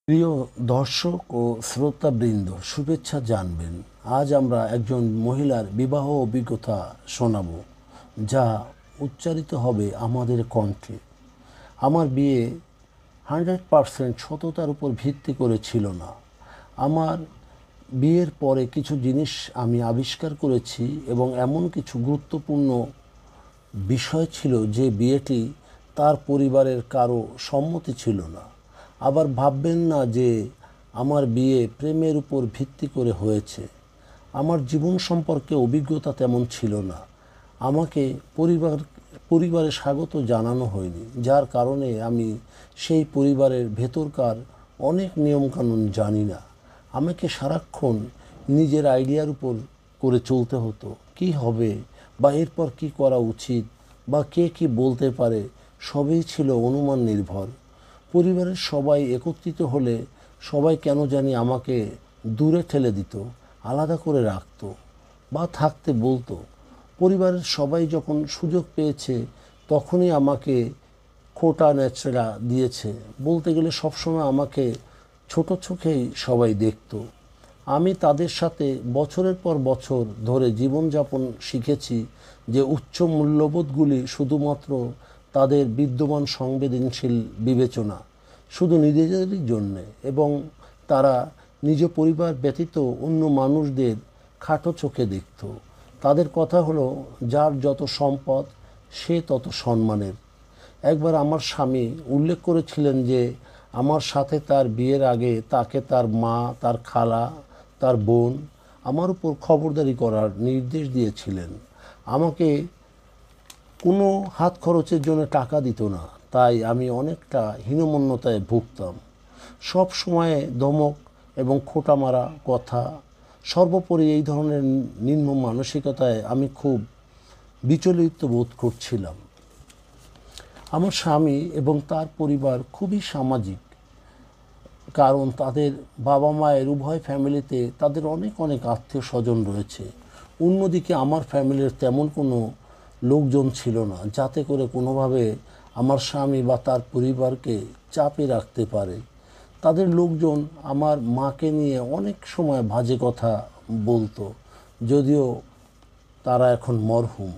প্রিয় দর্শক ও শ্রোতাবৃন্দ, শুভেচ্ছা জানবেন। আজ আমরা একজন মহিলার বিবাহ অভিজ্ঞতা শোনাব, যা উচ্চারিত হবে আমাদের কণ্ঠে। আমার বিয়ে 100% সততার উপর ভিত্তি করে ছিল না। আমার বিয়ের পরে কিছু জিনিস আমি আবিষ্কার করেছি এবং এমন কিছু গুরুত্বপূর্ণ বিষয় ছিল যে বিয়েটি তার পরিবারের কারো সম্মতি ছিল না। আবার ভাববেন না যে আমার বিয়ে প্রেমের উপর ভিত্তি করে হয়েছে। আমার জীবন সম্পর্কে অভিজ্ঞতা তেমন ছিল না। আমাকে পরিবারে স্বাগত জানানো হয়নি, যার কারণে আমি সেই পরিবারের ভেতরকার অনেক নিয়মকানুন জানি না। আমাকে সারাক্ষণ নিজের আইডিয়ার উপর করে চলতে হতো। কি হবে বা এরপর কি করা উচিত বা কে কি বলতে পারে, সবই ছিল অনুমান নির্ভর। পরিবারের সবাই একত্রিত হলে সবাই কেন জানি আমাকে দূরে ঠেলে দিত, আলাদা করে রাখতো বা থাকতে বলতো। পরিবারের সবাই যখন সুযোগ পেয়েছে তখনই আমাকে খোঁটা ন্যাচড়া দিয়েছে। বলতে গেলে সবসময় আমাকে ছোট চোখেই সবাই দেখত। আমি তাদের সাথে বছরের পর বছর ধরে জীবনযাপন শিখেছি যে উচ্চ মূল্যবোধগুলি শুধুমাত্র তাদের বিদ্যমান সংবেদনশীল বিবেচনা, শুধু নিজেদেরই জন্যে, এবং তারা নিজ পরিবার ব্যতীত অন্য মানুষদের খাটো চোখে দেখত। তাদের কথা হলো, যার যত সম্পদ সে তত সম্মানের। একবার আমার স্বামী উল্লেখ করেছিলেন যে আমার সাথে তার বিয়ের আগে তাকে তার মা, তার খালা, তার বোন আমার উপর খবরদারি করার নির্দেশ দিয়েছিলেন। আমাকে কোনো হাত খরচের জন্য টাকা দিত না, তাই আমি অনেকটা হীনমন্যতায় ভুগতাম। সব সময় ধমক এবং খোঁটা মারা কথা, সর্বোপরি এই ধরনের নিম্ন মানসিকতায় আমি খুব বিচলিত বোধ করছিলাম। আমার স্বামী এবং তার পরিবার খুবই সামাজিক, কারণ তাদের বাবা মায়ের উভয় ফ্যামিলিতে তাদের অনেক অনেক আত্মীয় স্বজন রয়েছে। অন্যদিকে আমার ফ্যামিলির তেমন কোনো লোকজন ছিল না যাতে করে কোনোভাবে আমার স্বামী বা তার পরিবারকে চাপে রাখতে পারে। তাদের লোকজন আমার মাকে নিয়ে অনেক সময় বাজে কথা বলতো, যদিও তারা এখন মরহুম।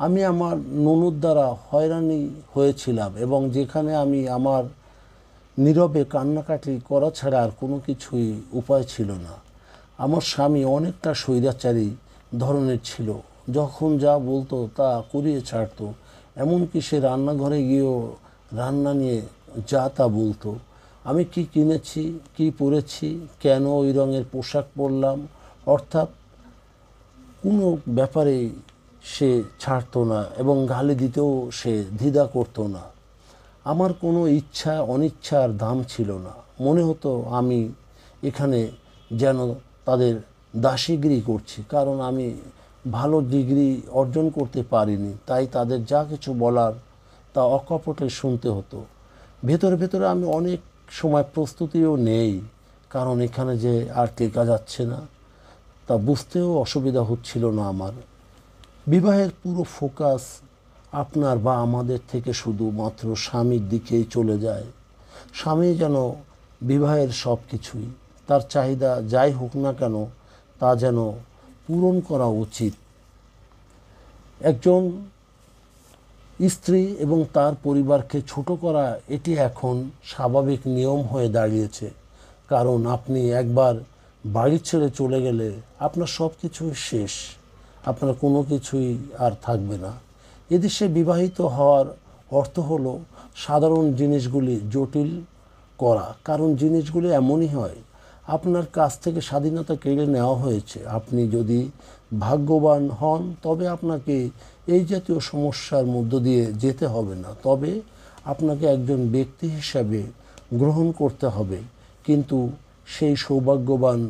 আমি আমার ননদ দ্বারা হয়রানি হয়েছিলাম এবং যেখানে আমি আমার নীরবে কান্নাকাটি করা ছাড়া আর কোনো কিছুই উপায় ছিল না। আমার স্বামী অনেকটা স্বৈরাচারী ধরনের ছিল, যখন যা বলতো তা করিয়ে ছাড়তো। এমনকি সে রান্নাঘরে গিয়েও রান্না নিয়ে যা তা বলতো। আমি কি কিনেছি, কি পরেছি, কেন ওই রঙের পোশাক পরলাম, অর্থাৎ কোনো ব্যাপারে সে ছাড়তো না এবং গালি দিতেও সে দ্বিধা করতো না। আমার কোনো ইচ্ছা অনিচ্ছার দাম ছিল না। মনে হতো আমি এখানে যেন তাদের দাসীগিরি করছি, কারণ আমি ভালো ডিগ্রি অর্জন করতে পারিনি, তাই তাদের যা কিছু বলার তা অকপটে শুনতে হতো। ভেতরে ভেতরে আমি অনেক সময় প্রস্তুতিও নেই, কারণ এখানে যে আর টেকা যাচ্ছে না তা বুঝতেও অসুবিধা হচ্ছিল না আমার। বিবাহের পুরো ফোকাস আপনার বা আমাদের থেকে শুধুমাত্র স্বামীর দিকেই চলে যায়। স্বামী যেন বিবাহের সব কিছুই, তার চাহিদা যাই হোক না কেন তা যেন পূরণ করা উচিত। একজন স্ত্রী এবং তার পরিবারকে ছোট করা এটি এখন স্বাভাবিক নিয়ম হয়ে দাঁড়িয়েছে, কারণ আপনি একবার বাড়ি ছেড়ে চলে গেলে আপনার সব কিছুই শেষ, আপনার কোনো কিছুই আর থাকবে না। এদেশে বিবাহিত হওয়ার অর্থ হলো সাধারণ জিনিসগুলি জটিল করা, কারণ জিনিসগুলি এমনই হয়। আপনার কাছ থেকে স্বাধীনতা কেড়ে নেওয়া হয়েছে। আপনি যদি ভাগ্যবান হন তবে আপনাকে এই জাতীয় সমস্যার মধ্য দিয়ে যেতে হবে না, তবে আপনাকে একজন ব্যক্তি হিসাবে গ্রহণ করতে হবে, কিন্তু সেই সৌভাগ্যবান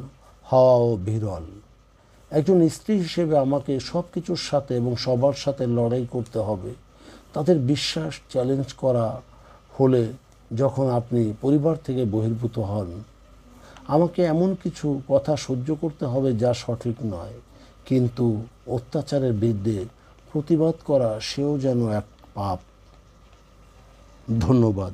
হওয়াও বিরল। একজন স্ত্রী হিসেবে আমাকে সব কিছুর সাথে এবং সবার সাথে লড়াই করতে হবে। তাদের বিশ্বাস চ্যালেঞ্জ করা হলে যখন আপনি পরিবার থেকে বহির্ভূত হন, আমাকে এমন কিছু কথা সহ্য করতে হবে যা সঠিক নয়, কিন্তু অত্যাচারের বিরুদ্ধে প্রতিবাদ করা সেও যেন এক পাপ। ধন্যবাদ।